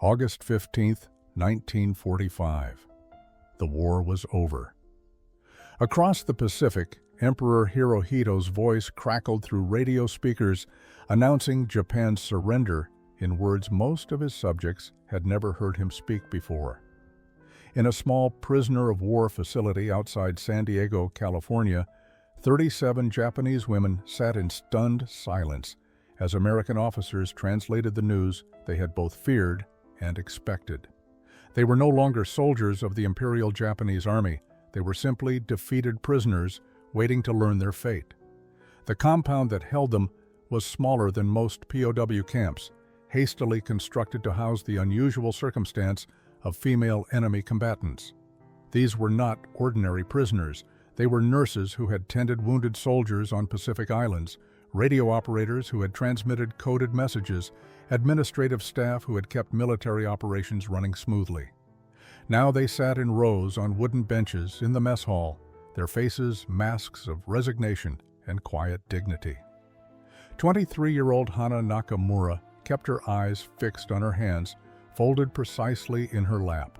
August 15th, 1945. The war was over. Across the Pacific, Emperor Hirohito's voice crackled through radio speakers, announcing Japan's surrender in words most of his subjects had never heard him speak before. In a small prisoner of war facility outside San Diego, California, 37 Japanese women sat in stunned silence as American officers translated the news they had both feared and expected. They were no longer soldiers of the Imperial Japanese Army. They were simply defeated prisoners waiting to learn their fate. The compound that held them was smaller than most POW camps, hastily constructed to house the unusual circumstance of female enemy combatants. These were not ordinary prisoners. They were nurses who had tended wounded soldiers on Pacific Islands, radio operators who had transmitted coded messages, administrative staff who had kept military operations running smoothly. Now they sat in rows on wooden benches in the mess hall, their faces masks of resignation and quiet dignity. 23-year-old Hana Nakamura kept her eyes fixed on her hands, folded precisely in her lap.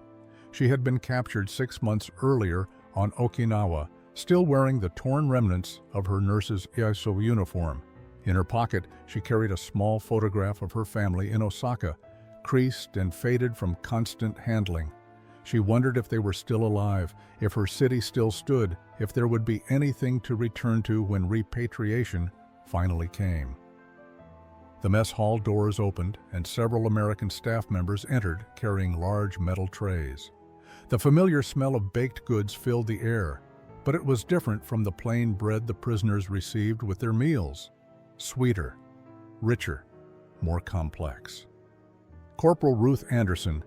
She had been captured 6 months earlier on Okinawa, still wearing the torn remnants of her nurse's ISO uniform. In her pocket, she carried a small photograph of her family in Osaka, creased and faded from constant handling. She wondered if they were still alive, if her city still stood, if there would be anything to return to when repatriation finally came. The mess hall doors opened, and several American staff members entered carrying large metal trays. The familiar smell of baked goods filled the air, but it was different from the plain bread the prisoners received with their meals. Sweeter, richer, more complex. Corporal Ruth Anderson,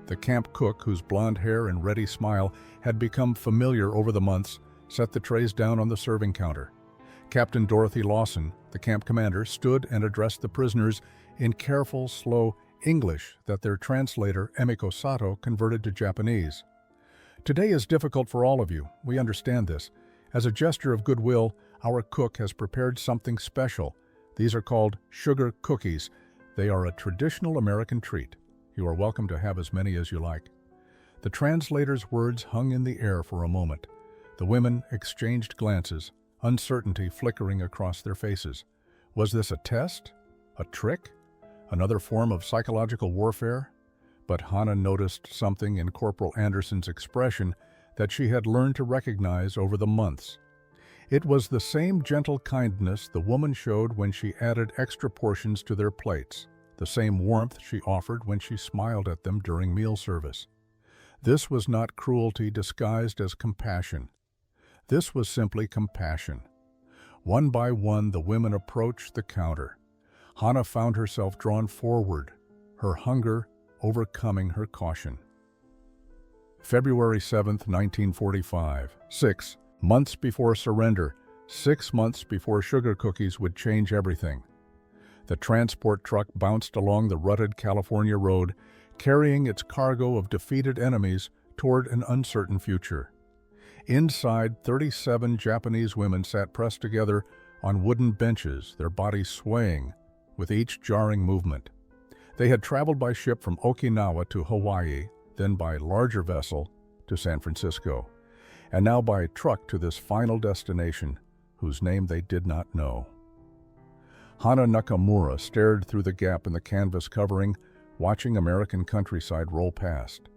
the camp cook whose blonde hair and ready smile had become familiar over the months, set the trays down on the serving counter. Captain Dorothy Lawson, the camp commander, stood and addressed the prisoners in careful, slow English that their translator, Emiko Sato, converted to Japanese. "Today is difficult for all of you. We understand this. As a gesture of goodwill, our cook has prepared something special. These are called sugar cookies. They are a traditional American treat. You are welcome to have as many as you like." The translator's words hung in the air for a moment. The women exchanged glances, uncertainty flickering across their faces. Was this a test? A trick? Another form of psychological warfare? But Hana noticed something in Corporal Anderson's expression that she had learned to recognize over the months. It was the same gentle kindness the woman showed when she added extra portions to their plates, the same warmth she offered when she smiled at them during meal service. This was not cruelty disguised as compassion. This was simply compassion. One by one, the women approached the counter. Hana found herself drawn forward, her hunger overcoming her caution. February 7th, 1945. 6 months before surrender, 6 months before sugar cookies would change everything. The transport truck bounced along the rutted California road, carrying its cargo of defeated enemies toward an uncertain future. Inside, 37 Japanese women sat pressed together on wooden benches, their bodies swaying with each jarring movement. They had traveled by ship from Okinawa to Hawaii, then by larger vessel to San Francisco, and now by truck to this final destination, whose name they did not know. Hana Nakamura stared through the gap in the canvas covering, watching American countryside roll past.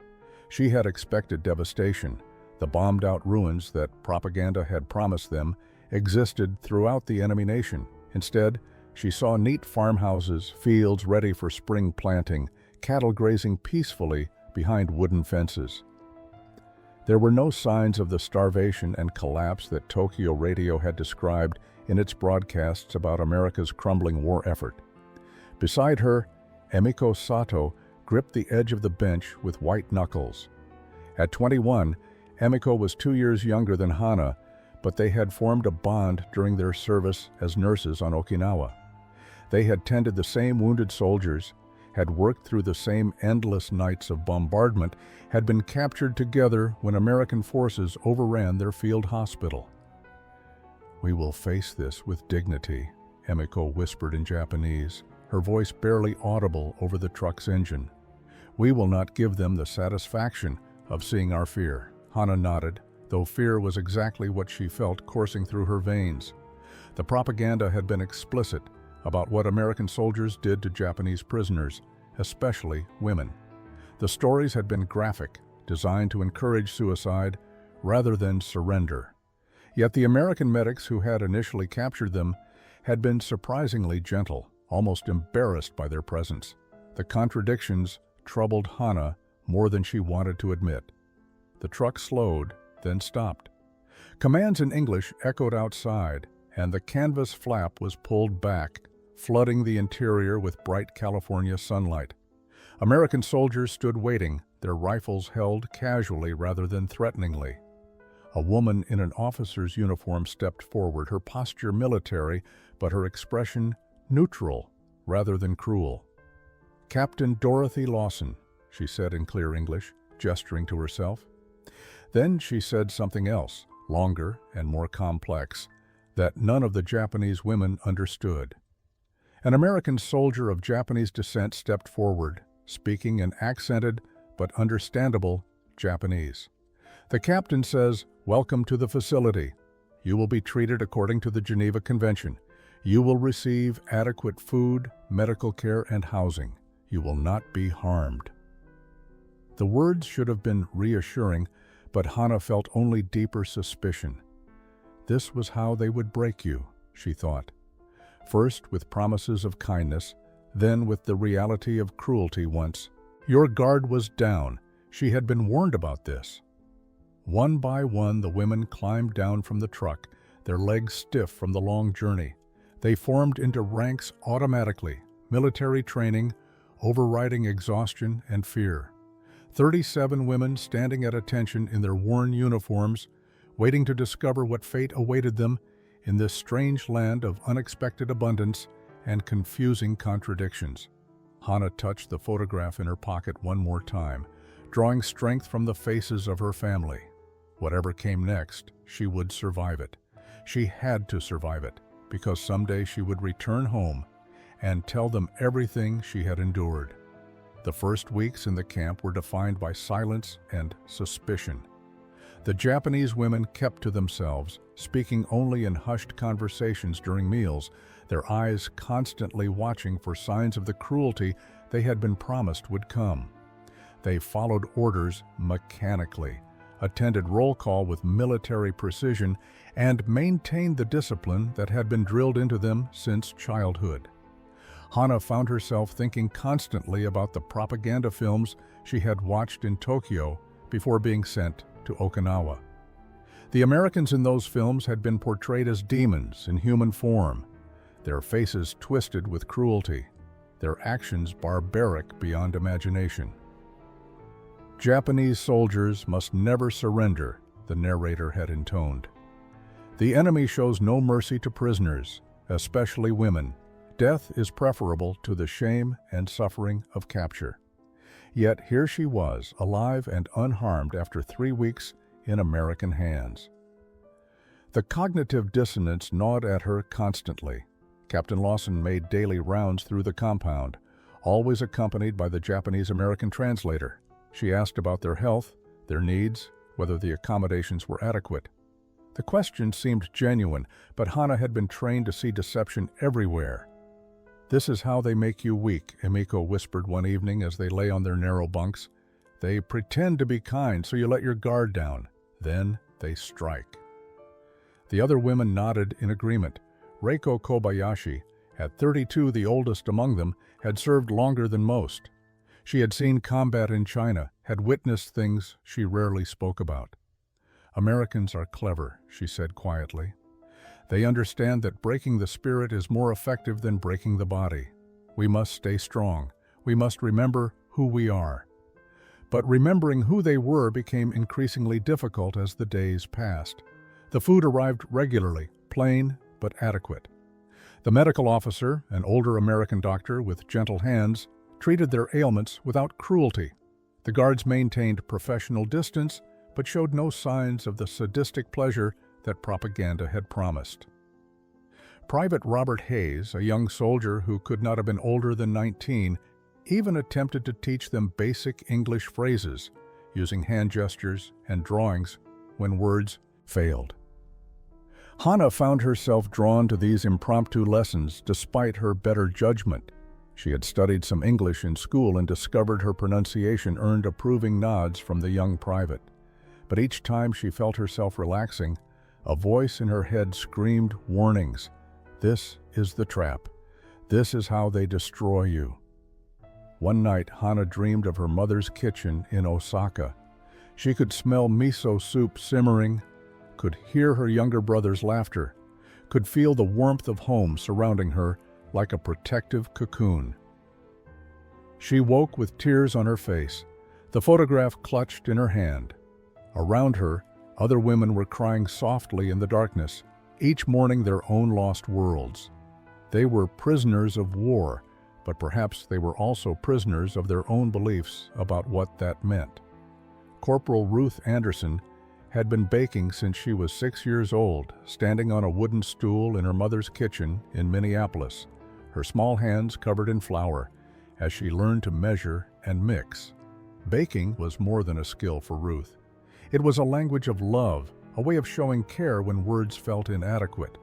She had expected devastation. The bombed-out ruins that propaganda had promised them existed throughout the enemy nation. Instead, she saw neat farmhouses, fields ready for spring planting, cattle grazing peacefully behind wooden fences. There were no signs of the starvation and collapse that Tokyo radio had described in its broadcasts about America's crumbling war effort. Beside her, Emiko Sato gripped the edge of the bench with white knuckles. At 21, Emiko was 2 years younger than Hana, but they had formed a bond during their service as nurses on Okinawa. They had tended the same wounded soldiers, had worked through the same endless nights of bombardment, had been captured together when American forces overran their field hospital. "We will face this with dignity," Emiko whispered in Japanese, her voice barely audible over the truck's engine. We will not give them the satisfaction of seeing our fear." Hana nodded, though fear was exactly what she felt coursing through her veins. The propaganda had been explicit about what American soldiers did to Japanese prisoners, especially women. The stories had been graphic, designed to encourage suicide rather than surrender. Yet the American medics who had initially captured them had been surprisingly gentle, almost embarrassed by their presence. The contradictions troubled Hana more than she wanted to admit. The truck slowed, then stopped. Commands in English echoed outside, and the canvas flap was pulled back, flooding the interior with bright California sunlight. American soldiers stood waiting, their rifles held casually rather than threateningly. A woman in an officer's uniform stepped forward, her posture military, but her expression neutral rather than cruel. "Captain Dorothy Lawson," she said in clear English, gesturing to herself. Then she said something else, longer and more complex, that none of the Japanese women understood. An American soldier of Japanese descent stepped forward, speaking in accented but understandable Japanese. "The captain says, 'Welcome to the facility. You will be treated according to the Geneva Convention. You will receive adequate food, medical care, and housing. You will not be harmed.'" The words should have been reassuring, but Hana felt only deeper suspicion. This was how they would break you, she thought. First with promises of kindness, then with the reality of cruelty once. Your guard was down. She had been warned about this. One by one the women climbed down from the truck, their legs stiff from the long journey. They formed into ranks automatically, military training, overriding exhaustion and fear. 37 women standing at attention in their worn uniforms, waiting to discover what fate awaited them in this strange land of unexpected abundance and confusing contradictions. Hana touched the photograph in her pocket one more time, drawing strength from the faces of her family. Whatever came next, she would survive it. She had to survive it, because someday she would return home and tell them everything she had endured. The first weeks in the camp were defined by silence and suspicion. The Japanese women kept to themselves, speaking only in hushed conversations during meals, their eyes constantly watching for signs of the cruelty they had been promised would come. They followed orders mechanically, attended roll call with military precision, and maintained the discipline that had been drilled into them since childhood. Hana found herself thinking constantly about the propaganda films she had watched in Tokyo before being sent to Okinawa. The Americans in those films had been portrayed as demons in human form, their faces twisted with cruelty, their actions barbaric beyond imagination. "Japanese soldiers must never surrender," the narrator had intoned. "The enemy shows no mercy to prisoners, especially women. Death is preferable to the shame and suffering of capture." Yet here she was, alive and unharmed after 3 weeks in American hands. The cognitive dissonance gnawed at her constantly. Captain Lawson made daily rounds through the compound, always accompanied by the Japanese-American translator. She asked about their health, their needs, whether the accommodations were adequate. The questions seemed genuine, but Hana had been trained to see deception everywhere. "This is how they make you weak," Emiko whispered one evening as they lay on their narrow bunks. "They pretend to be kind, so you let your guard down. Then they strike." The other women nodded in agreement. Reiko Kobayashi, at 32 the oldest among them, had served longer than most. She had seen combat in China, had witnessed things she rarely spoke about. "Americans are clever," she said quietly. "They understand that breaking the spirit is more effective than breaking the body. We must stay strong. We must remember who we are." But remembering who they were became increasingly difficult as the days passed. The food arrived regularly, plain but adequate. The medical officer, an older American doctor with gentle hands, treated their ailments without cruelty. The guards maintained professional distance, but showed no signs of the sadistic pleasure that propaganda had promised. Private Robert Hayes, a young soldier who could not have been older than 19, even attempted to teach them basic English phrases, using hand gestures and drawings when words failed. Hana found herself drawn to these impromptu lessons despite her better judgment. She had studied some English in school and discovered her pronunciation earned approving nods from the young private. But each time she felt herself relaxing, a voice in her head screamed warnings. This is the trap. This is how they destroy you. One night, Hana dreamed of her mother's kitchen in Osaka. She could smell miso soup simmering, could hear her younger brother's laughter, could feel the warmth of home surrounding her like a protective cocoon. She woke with tears on her face, the photograph clutched in her hand. Around her, other women were crying softly in the darkness, each mourning their own lost worlds. They were prisoners of war, but perhaps they were also prisoners of their own beliefs about what that meant. Corporal Ruth Anderson had been baking since she was 6 years old, standing on a wooden stool in her mother's kitchen in Minneapolis, her small hands covered in flour, as she learned to measure and mix. Baking was more than a skill for Ruth. It was a language of love, a way of showing care when words felt inadequate.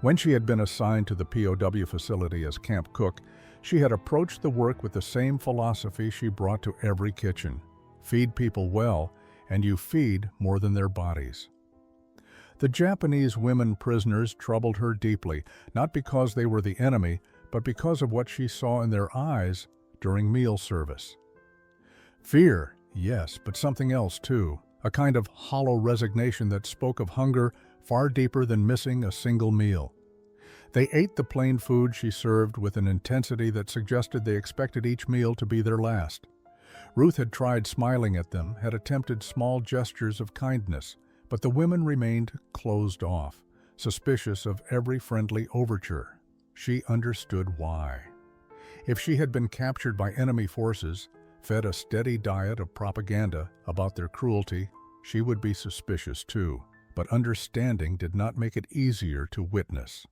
When she had been assigned to the POW facility as camp cook, she had approached the work with the same philosophy she brought to every kitchen. Feed people well, and you feed more than their bodies. The Japanese women prisoners troubled her deeply, not because they were the enemy, but because of what she saw in their eyes during meal service. Fear, yes, but something else too, a kind of hollow resignation that spoke of hunger far deeper than missing a single meal. They ate the plain food she served with an intensity that suggested they expected each meal to be their last. Ruth had tried smiling at them, had attempted small gestures of kindness, but the women remained closed off, suspicious of every friendly overture. She understood why. If she had been captured by enemy forces, fed a steady diet of propaganda about their cruelty, she would be suspicious too, but understanding did not make it easier to witness.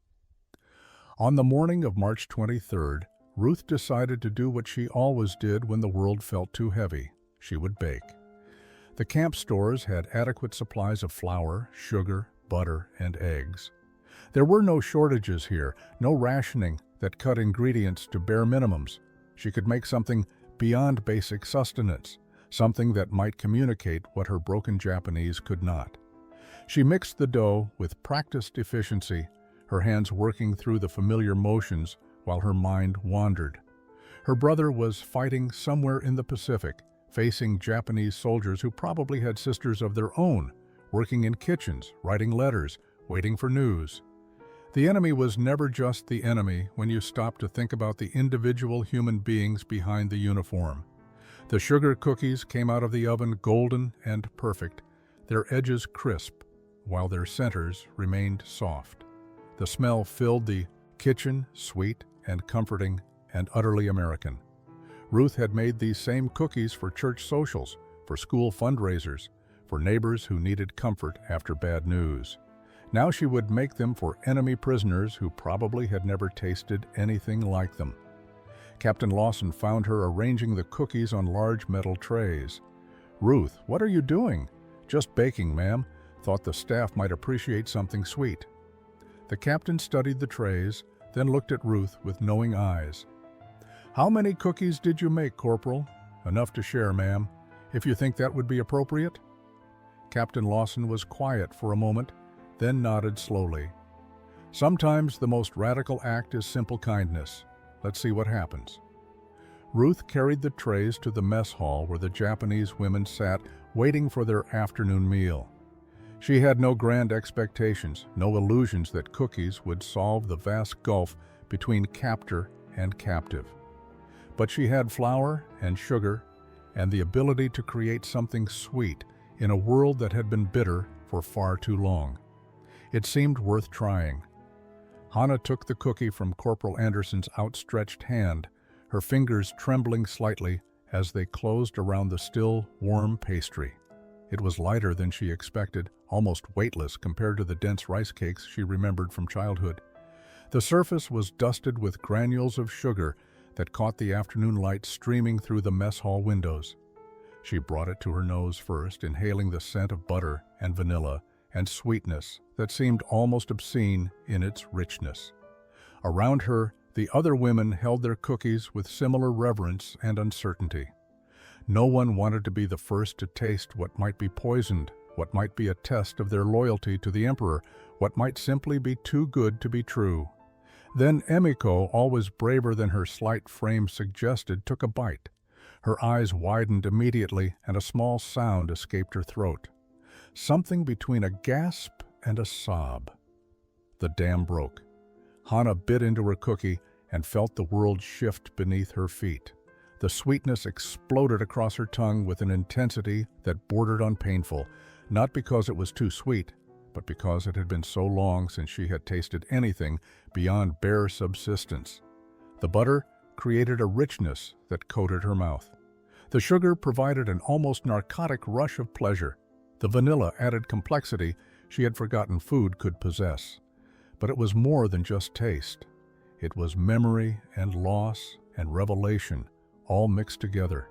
On the morning of March 23rd, Ruth decided to do what she always did when the world felt too heavy. She would bake. The camp stores had adequate supplies of flour, sugar, butter, and eggs. There were no shortages here, no rationing that cut ingredients to bare minimums. She could make something beyond basic sustenance, something that might communicate what her broken Japanese could not. She mixed the dough with practiced efficiency, her hands working through the familiar motions while her mind wandered. Her brother was fighting somewhere in the Pacific, facing Japanese soldiers who probably had sisters of their own, working in kitchens, writing letters, waiting for news. The enemy was never just the enemy when you stopped to think about the individual human beings behind the uniform. The sugar cookies came out of the oven golden and perfect, their edges crisp, while their centers remained soft. The smell filled the kitchen, sweet and comforting and utterly American. Ruth had made these same cookies for church socials, for school fundraisers, for neighbors who needed comfort after bad news. Now she would make them for enemy prisoners who probably had never tasted anything like them. Captain Lawson found her arranging the cookies on large metal trays. "Ruth, what are you doing?" "Just baking, ma'am. Thought the staff might appreciate something sweet." The captain studied the trays, then looked at Ruth with knowing eyes. "How many cookies did you make, Corporal?" "Enough to share, ma'am, if you think that would be appropriate." Captain Lawson was quiet for a moment, then nodded slowly. "Sometimes the most radical act is simple kindness. Let's see what happens." Ruth carried the trays to the mess hall where the Japanese women sat, waiting for their afternoon meal. She had no grand expectations, no illusions that cookies would solve the vast gulf between captor and captive. But she had flour and sugar and the ability to create something sweet in a world that had been bitter for far too long. It seemed worth trying. Hana took the cookie from Corporal Anderson's outstretched hand, her fingers trembling slightly as they closed around the still, warm pastry. It was lighter than she expected, almost weightless compared to the dense rice cakes she remembered from childhood. The surface was dusted with granules of sugar that caught the afternoon light streaming through the mess hall windows. She brought it to her nose first, inhaling the scent of butter and vanilla and sweetness that seemed almost obscene in its richness. Around her, the other women held their cookies with similar reverence and uncertainty. No one wanted to be the first to taste what might be poisoned, what might be a test of their loyalty to the emperor, what might simply be too good to be true. Then Emiko, always braver than her slight frame suggested, took a bite. Her eyes widened immediately, and a small sound escaped her throat. Something between a gasp and a sob. The dam broke. Hana bit into her cookie and felt the world shift beneath her feet. The sweetness exploded across her tongue with an intensity that bordered on painful, not because it was too sweet, but because it had been so long since she had tasted anything beyond bare subsistence. The butter created a richness that coated her mouth. The sugar provided an almost narcotic rush of pleasure. The vanilla added complexity she had forgotten food could possess. But it was more than just taste. It was memory and loss and revelation, all mixed together.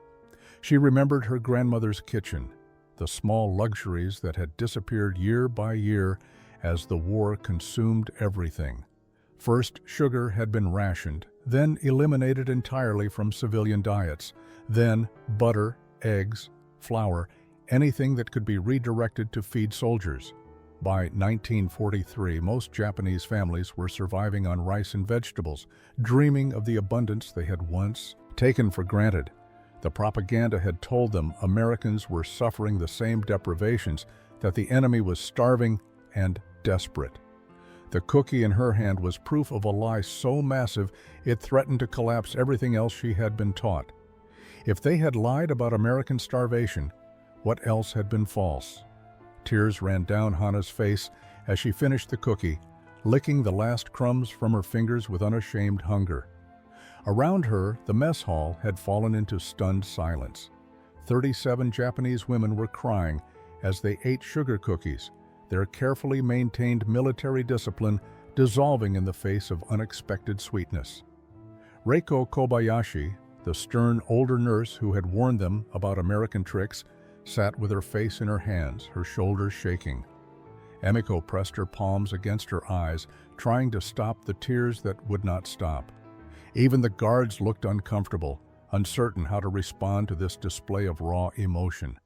She remembered her grandmother's kitchen, the small luxuries that had disappeared year by year as the war consumed everything. First, sugar had been rationed, then eliminated entirely from civilian diets, then butter, eggs, flour, anything that could be redirected to feed soldiers. By 1943, most Japanese families were surviving on rice and vegetables, dreaming of the abundance they had once taken for granted. The propaganda had told them Americans were suffering the same deprivations, that the enemy was starving and desperate. The cookie in her hand was proof of a lie so massive it threatened to collapse everything else she had been taught. If they had lied about American starvation, what else had been false? Tears ran down Hana's face as she finished the cookie, licking the last crumbs from her fingers with unashamed hunger. Around her, the mess hall had fallen into stunned silence. 37 Japanese women were crying as they ate sugar cookies, their carefully maintained military discipline dissolving in the face of unexpected sweetness. Reiko Kobayashi, the stern older nurse who had warned them about American tricks, sat with her face in her hands, her shoulders shaking. Emiko pressed her palms against her eyes, trying to stop the tears that would not stop. Even the guards looked uncomfortable, uncertain how to respond to this display of raw emotion.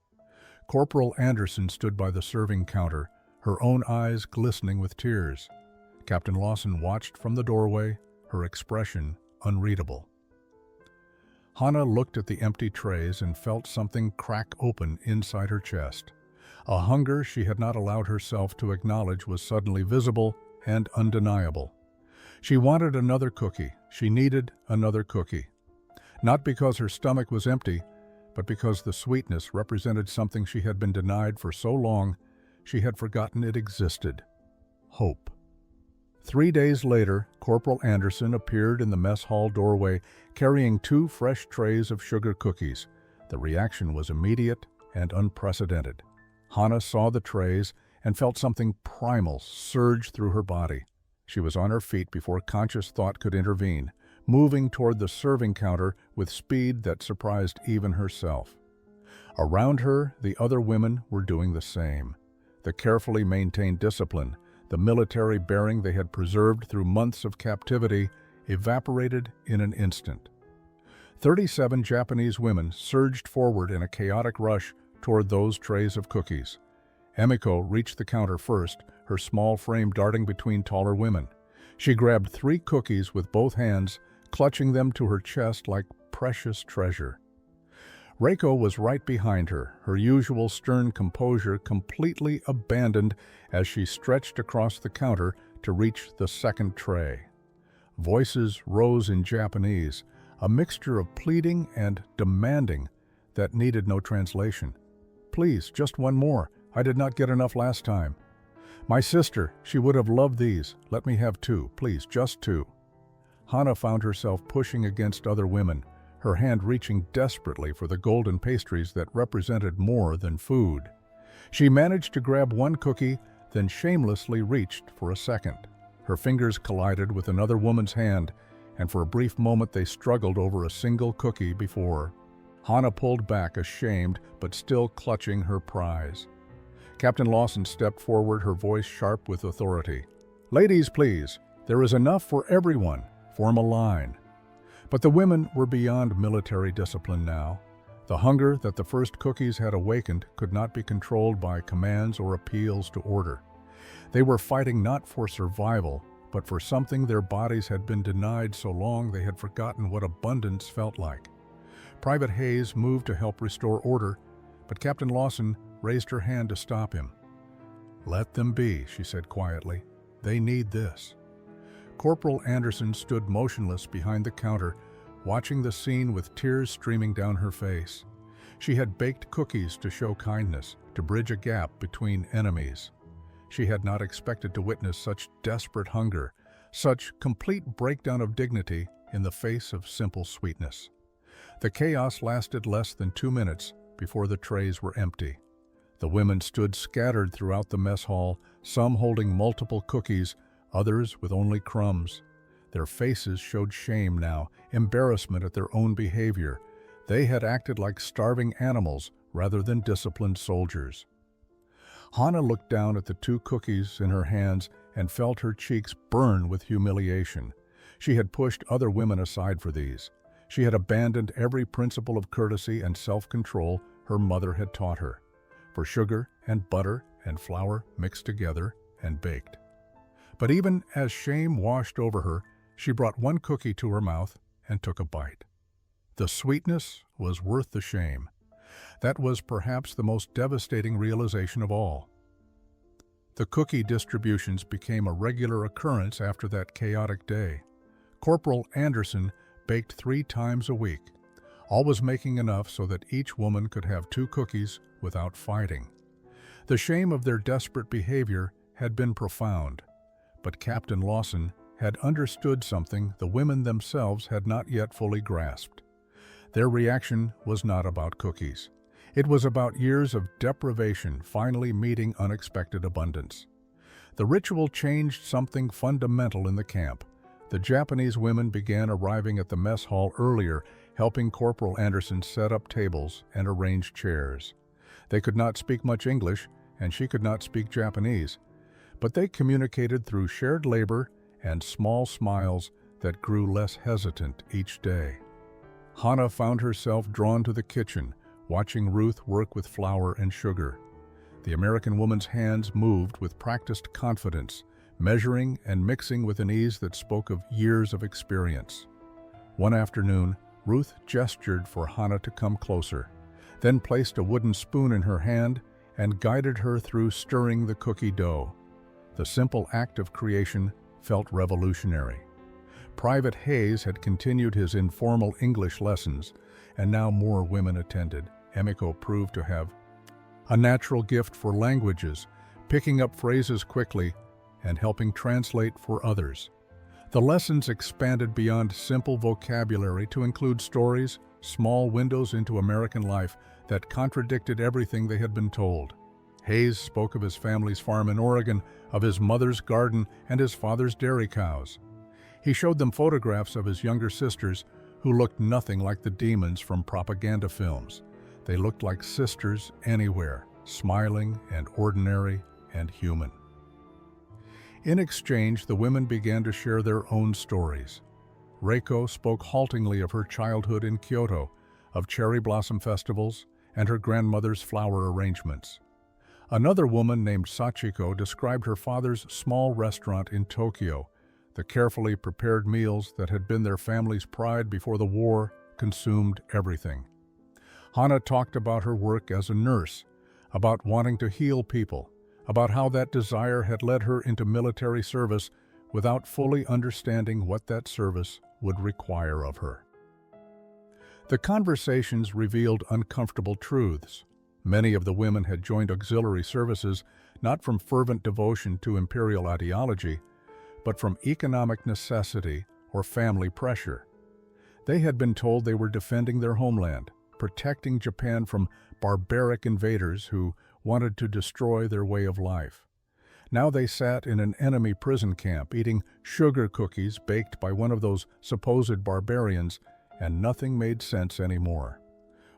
Corporal Anderson stood by the serving counter, her own eyes glistening with tears. Captain Lawson watched from the doorway, her expression unreadable. Hana looked at the empty trays and felt something crack open inside her chest. A hunger she had not allowed herself to acknowledge was suddenly visible and undeniable. She wanted another cookie. She needed another cookie. Not because her stomach was empty, but because the sweetness represented something she had been denied for so long she had forgotten it existed. Hope. 3 days later, Corporal Anderson appeared in the mess hall doorway carrying 2 fresh trays of sugar cookies. The reaction was immediate and unprecedented. Hana saw the trays and felt something primal surge through her body. She was on her feet before conscious thought could intervene, moving toward the serving counter with speed that surprised even herself. Around her, the other women were doing the same. The carefully maintained discipline, the military bearing they had preserved through months of captivity, evaporated in an instant. 37 Japanese women surged forward in a chaotic rush toward those trays of cookies. Emiko reached the counter first, her small frame darting between taller women. She grabbed 3 cookies with both hands, clutching them to her chest like precious treasure. Reiko was right behind her, her usual stern composure completely abandoned as she stretched across the counter to reach the second tray. Voices rose in Japanese, a mixture of pleading and demanding that needed no translation. "Please, just one more. I did not get enough last time. My sister, she would have loved these. Let me have 2, please, just 2. Hana found herself pushing against other women, her hand reaching desperately for the golden pastries that represented more than food. She managed to grab 1 cookie, then shamelessly reached for a second. Her fingers collided with another woman's hand, and for a brief moment they struggled over a single cookie before. Hannah pulled back, ashamed, but still clutching her prize. Captain Lawson stepped forward, her voice sharp with authority. "Ladies, please, there is enough for everyone. Form a line." But the women were beyond military discipline now. The hunger that the first cookies had awakened could not be controlled by commands or appeals to order. They were fighting not for survival, but for something their bodies had been denied so long they had forgotten what abundance felt like. Private Hayes moved to help restore order, but Captain Lawson raised her hand to stop him. "Let them be," she said quietly. "They need this." Corporal Anderson stood motionless behind the counter, watching the scene with tears streaming down her face. She had baked cookies to show kindness, to bridge a gap between enemies. She had not expected to witness such desperate hunger, such complete breakdown of dignity in the face of simple sweetness. The chaos lasted less than 2 minutes before the trays were empty. The women stood scattered throughout the mess hall, some holding multiple cookies, others with only crumbs. Their faces showed shame now, embarrassment at their own behavior. They had acted like starving animals rather than disciplined soldiers. Hannah looked down at the 2 cookies in her hands and felt her cheeks burn with humiliation. She had pushed other women aside for these. She had abandoned every principle of courtesy and self-control her mother had taught her, for sugar and butter and flour mixed together and baked. But even as shame washed over her, she brought 1 cookie to her mouth and took a bite. The sweetness was worth the shame. That was perhaps the most devastating realization of all. The cookie distributions became a regular occurrence after that chaotic day. Corporal Anderson baked 3 times a week, always making enough so that each woman could have 2 cookies without fighting. The shame of their desperate behavior had been profound, but Captain Lawson had understood something the women themselves had not yet fully grasped. Their reaction was not about cookies. It was about years of deprivation finally meeting unexpected abundance. The ritual changed something fundamental in the camp. The Japanese women began arriving at the mess hall earlier, helping Corporal Anderson set up tables and arrange chairs. They could not speak much English, and she could not speak Japanese, but they communicated through shared labor and small smiles that grew less hesitant each day. Hannah found herself drawn to the kitchen, watching Ruth work with flour and sugar. The American woman's hands moved with practiced confidence, measuring and mixing with an ease that spoke of years of experience. One afternoon, Ruth gestured for Hannah to come closer, then placed a wooden spoon in her hand and guided her through stirring the cookie dough. The simple act of creation felt revolutionary. Private Hayes had continued his informal English lessons, and now more women attended. Emiko proved to have a natural gift for languages, picking up phrases quickly and helping translate for others. The lessons expanded beyond simple vocabulary to include stories, small windows into American life that contradicted everything they had been told. Hayes spoke of his family's farm in Oregon, of his mother's garden and his father's dairy cows. He showed them photographs of his younger sisters who looked nothing like the demons from propaganda films. They looked like sisters anywhere, smiling and ordinary and human. In exchange, the women began to share their own stories. Reiko spoke haltingly of her childhood in Kyoto, of cherry blossom festivals, and her grandmother's flower arrangements. Another woman named Sachiko described her father's small restaurant in Tokyo, the carefully prepared meals that had been their family's pride before the war consumed everything. Hannah talked about her work as a nurse, about wanting to heal people, about how that desire had led her into military service without fully understanding what that service would require of her. The conversations revealed uncomfortable truths. Many of the women had joined auxiliary services not from fervent devotion to imperial ideology, but from economic necessity or family pressure. They had been told they were defending their homeland, protecting Japan from barbaric invaders who wanted to destroy their way of life. Now they sat in an enemy prison camp, eating sugar cookies baked by one of those supposed barbarians, and nothing made sense anymore.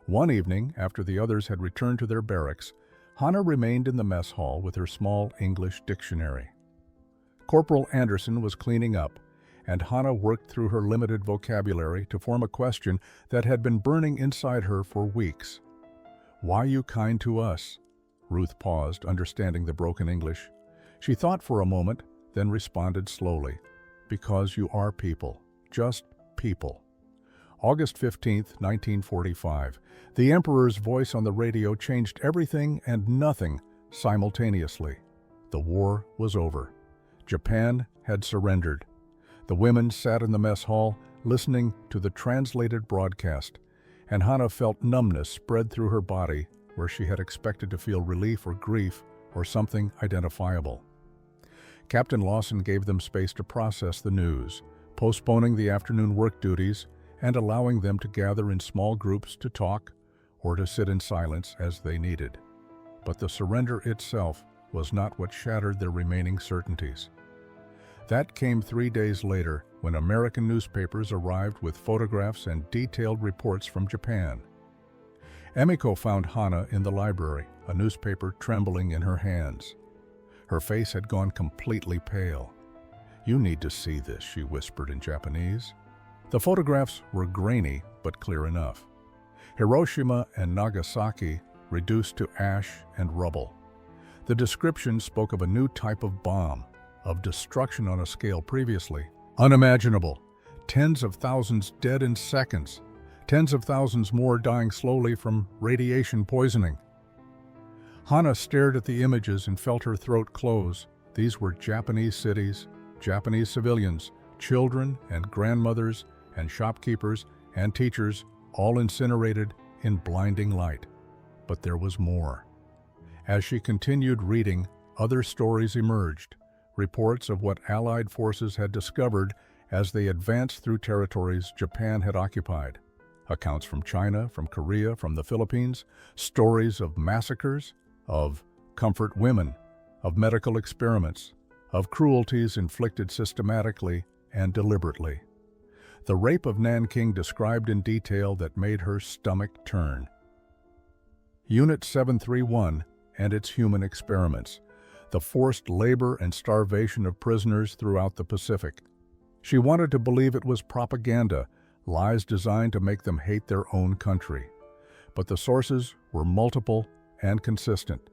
One evening, after the others had returned to their barracks, Hannah remained in the mess hall with her small English dictionary. Corporal Anderson was cleaning up, and Hannah worked through her limited vocabulary to form a question that had been burning inside her for weeks. "Why you kind to us?" Ruth paused, understanding the broken English. She thought for a moment, then responded slowly. "Because you are people. Just people." August 15, 1945. The Emperor's voice on the radio changed everything and nothing simultaneously. The war was over. Japan had surrendered. The women sat in the mess hall, listening to the translated broadcast, and Hannah felt numbness spread through her body where she had expected to feel relief or grief or something identifiable. Captain Lawson gave them space to process the news, postponing the afternoon work duties and allowing them to gather in small groups to talk or to sit in silence as they needed. But the surrender itself was not what shattered their remaining certainties. That came 3 days later when American newspapers arrived with photographs and detailed reports from Japan. Emiko found Hannah in the library, a newspaper trembling in her hands. Her face had gone completely pale. "You need to see this," she whispered in Japanese. The photographs were grainy but clear enough. Hiroshima and Nagasaki reduced to ash and rubble. The description spoke of a new type of bomb, of destruction on a scale previously unimaginable. Tens of thousands dead in seconds, tens of thousands more dying slowly from radiation poisoning. Hannah stared at the images and felt her throat close. These were Japanese cities, Japanese civilians, children and grandmothers and shopkeepers and teachers, all incinerated in blinding light. But there was more. As she continued reading, other stories emerged, reports of what Allied forces had discovered as they advanced through territories Japan had occupied. Accounts from China, from Korea, from the Philippines, stories of massacres, of comfort women, of medical experiments, of cruelties inflicted systematically and deliberately. The rape of Nanking described in detail that made her stomach turn. Unit 731 and its human experiments, the forced labor and starvation of prisoners throughout the Pacific. She wanted to believe it was propaganda, lies designed to make them hate their own country. But the sources were multiple and consistent.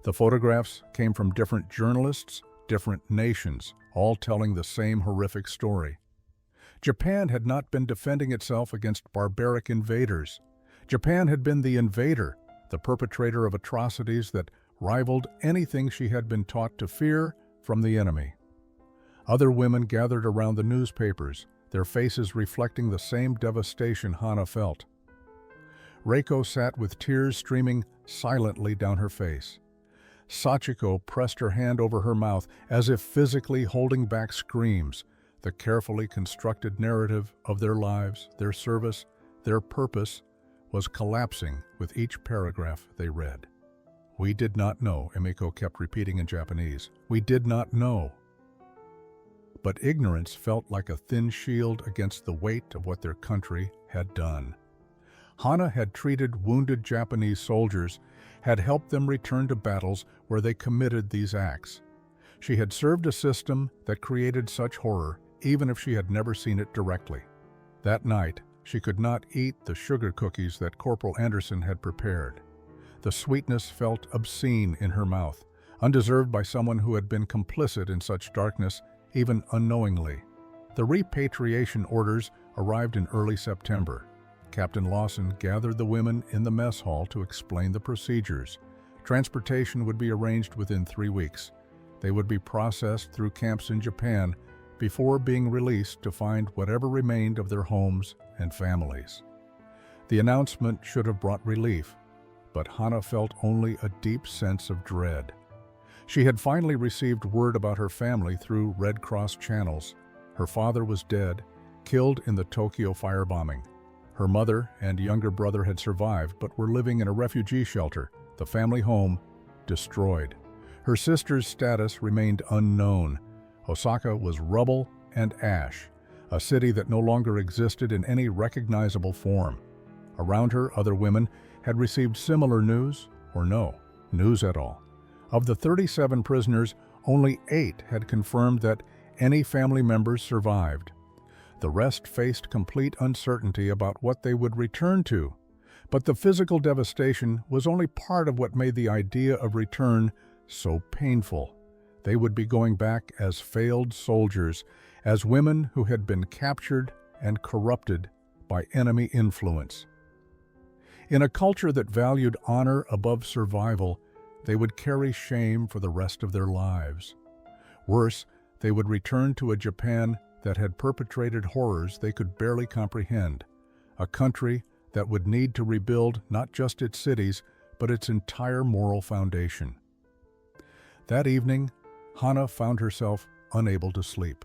The photographs came from different journalists, different nations, all telling the same horrific story. Japan had not been defending itself against barbaric invaders. Japan had been the invader, the perpetrator of atrocities that rivaled anything she had been taught to fear from the enemy. Other women gathered around the newspapers, their faces reflecting the same devastation Hannah felt. Reiko sat with tears streaming silently down her face. Sachiko pressed her hand over her mouth as if physically holding back screams. The carefully constructed narrative of their lives, their service, their purpose was collapsing with each paragraph they read. "We did not know," Emiko kept repeating in Japanese. "We did not know." But ignorance felt like a thin shield against the weight of what their country had done. Hannah had treated wounded Japanese soldiers, had helped them return to battles where they committed these acts. She had served a system that created such horror, even if she had never seen it directly. That night, she could not eat the sugar cookies that Corporal Anderson had prepared. The sweetness felt obscene in her mouth, undeserved by someone who had been complicit in such darkness, even unknowingly. The repatriation orders arrived in early September. Captain Lawson gathered the women in the mess hall to explain the procedures. Transportation would be arranged within 3 weeks. They would be processed through camps in Japan before being released to find whatever remained of their homes and families. The announcement should have brought relief, but Hannah felt only a deep sense of dread. She had finally received word about her family through Red Cross channels. Her father was dead, killed in the Tokyo firebombing. Her mother and younger brother had survived but were living in a refugee shelter, the family home destroyed. Her sister's status remained unknown. Osaka was rubble and ash, a city that no longer existed in any recognizable form. Around her, other women had received similar news, or no news at all. Of the 37 prisoners, only 8 had confirmed that any family members survived. The rest faced complete uncertainty about what they would return to. But the physical devastation was only part of what made the idea of return so painful. They would be going back as failed soldiers, as women who had been captured and corrupted by enemy influence. In a culture that valued honor above survival, they would carry shame for the rest of their lives. Worse, they would return to a Japan that had perpetrated horrors they could barely comprehend, a country that would need to rebuild not just its cities, but its entire moral foundation. That evening, Hana found herself unable to sleep.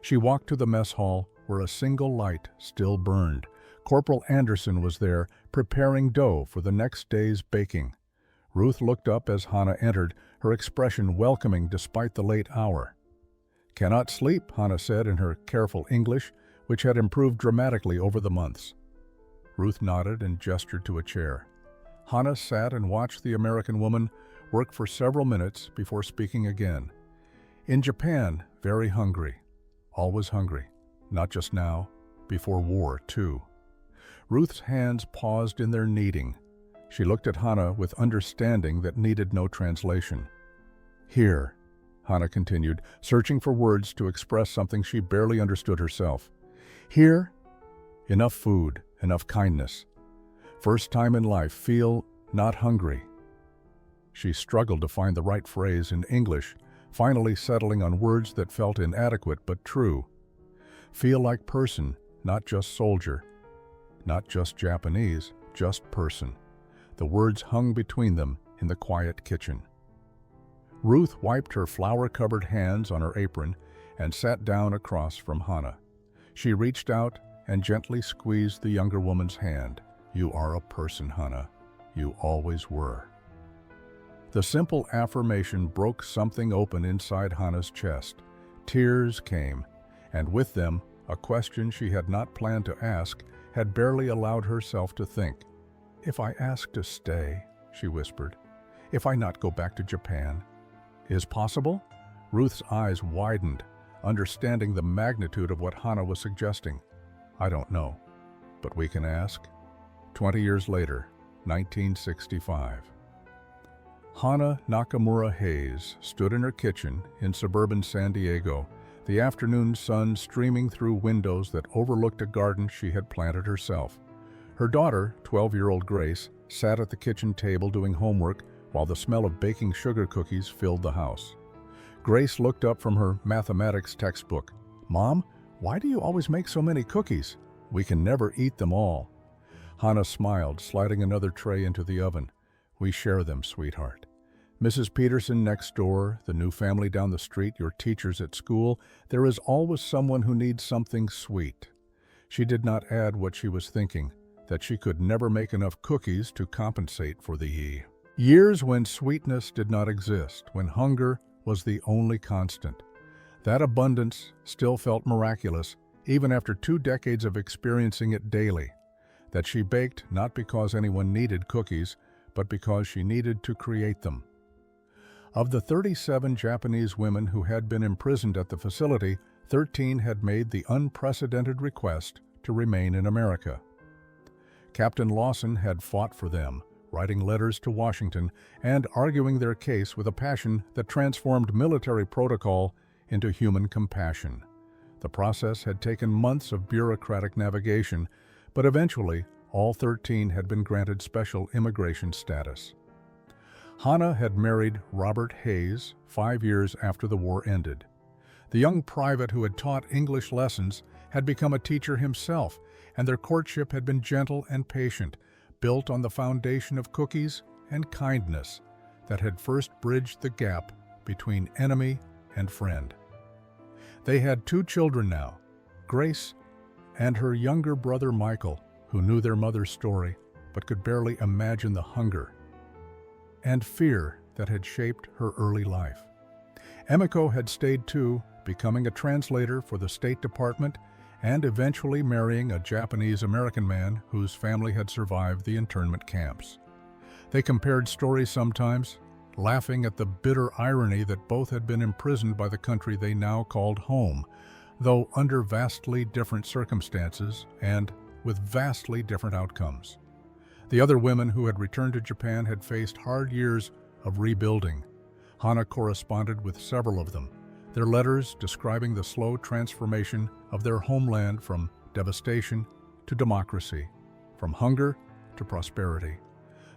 She walked to the mess hall where a single light still burned. Corporal Anderson was there, preparing dough for the next day's baking. Ruth looked up as Hana entered, her expression welcoming despite the late hour. "Cannot sleep," Hana said in her careful English, which had improved dramatically over the months. Ruth nodded and gestured to a chair. Hana sat and watched the American woman work for several minutes before speaking again. "In Japan, very hungry. Always hungry. Not just now, before war, too." Ruth's hands paused in their kneading. She looked at Hana with understanding that needed no translation. "Here," Hana continued, searching for words to express something she barely understood herself. "Here, enough food, enough kindness. First time in life, feel not hungry." She struggled to find the right phrase in English, finally settling on words that felt inadequate but true. Feel like person, not just soldier. Not just Japanese, just person. The words hung between them in the quiet kitchen. Ruth wiped her flour-covered hands on her apron and sat down across from Hana. She reached out and gently squeezed the younger woman's hand. "You are a person, Hana. You always were." The simple affirmation broke something open inside Hana's chest. Tears came, and with them, a question she had not planned to ask, had barely allowed herself to think. "If I ask to stay," she whispered, "if I not go back to Japan, is possible?" Ruth's eyes widened, understanding the magnitude of what Hana was suggesting. "I don't know, but we can ask." 20 years later, 1965. Hana Nakamura Hayes stood in her kitchen in suburban San Diego, the afternoon sun streaming through windows that overlooked a garden she had planted herself. Her daughter, 12-year-old Grace, sat at the kitchen table doing homework while the smell of baking sugar cookies filled the house. Grace looked up from her mathematics textbook. "Mom, why do you always make so many cookies? We can never eat them all." Hana smiled, sliding another tray into the oven. "We share them, sweetheart. Mrs. Peterson next door, the new family down the street, your teachers at school, there is always someone who needs something sweet." She did not add what she was thinking, that she could never make enough cookies to compensate for the years when sweetness did not exist, when hunger was the only constant. That abundance still felt miraculous, even after 2 decades of experiencing it daily. That she baked not because anyone needed cookies, but because she needed to create them. Of the 37 Japanese women who had been imprisoned at the facility, 13 had made the unprecedented request to remain in America. Captain Lawson had fought for them, writing letters to Washington and arguing their case with a passion that transformed military protocol into human compassion. The process had taken months of bureaucratic navigation, but eventually all 13 had been granted special immigration status. Hana had married Robert Hayes 5 years after the war ended. The young private who had taught English lessons had become a teacher himself, and their courtship had been gentle and patient, built on the foundation of cookies and kindness that had first bridged the gap between enemy and friend. They had 2 children now, Grace and her younger brother Michael, who knew their mother's story but could barely imagine the hunger and fear that had shaped her early life. Emiko had stayed too, becoming a translator for the State Department and eventually marrying a Japanese-American man whose family had survived the internment camps. They compared stories sometimes, laughing at the bitter irony that both had been imprisoned by the country they now called home, though under vastly different circumstances and with vastly different outcomes. The other women who had returned to Japan had faced hard years of rebuilding. Hana corresponded with several of them, their letters describing the slow transformation of their homeland from devastation to democracy, from hunger to prosperity.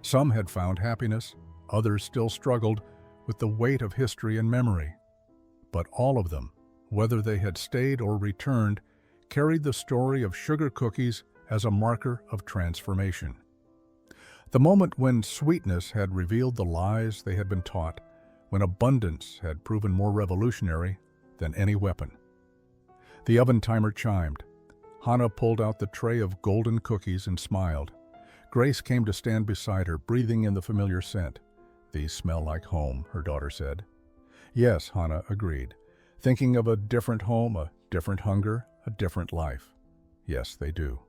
Some had found happiness, others still struggled with the weight of history and memory. But all of them, whether they had stayed or returned, carried the story of sugar cookies as a marker of transformation. The moment when sweetness had revealed the lies they had been taught, when abundance had proven more revolutionary than any weapon. The oven timer chimed. Hana pulled out the tray of golden cookies and smiled. Grace came to stand beside her, breathing in the familiar scent. "These smell like home," her daughter said. "Yes," Hana agreed, thinking of a different home, a different hunger, a different life. "Yes, they do."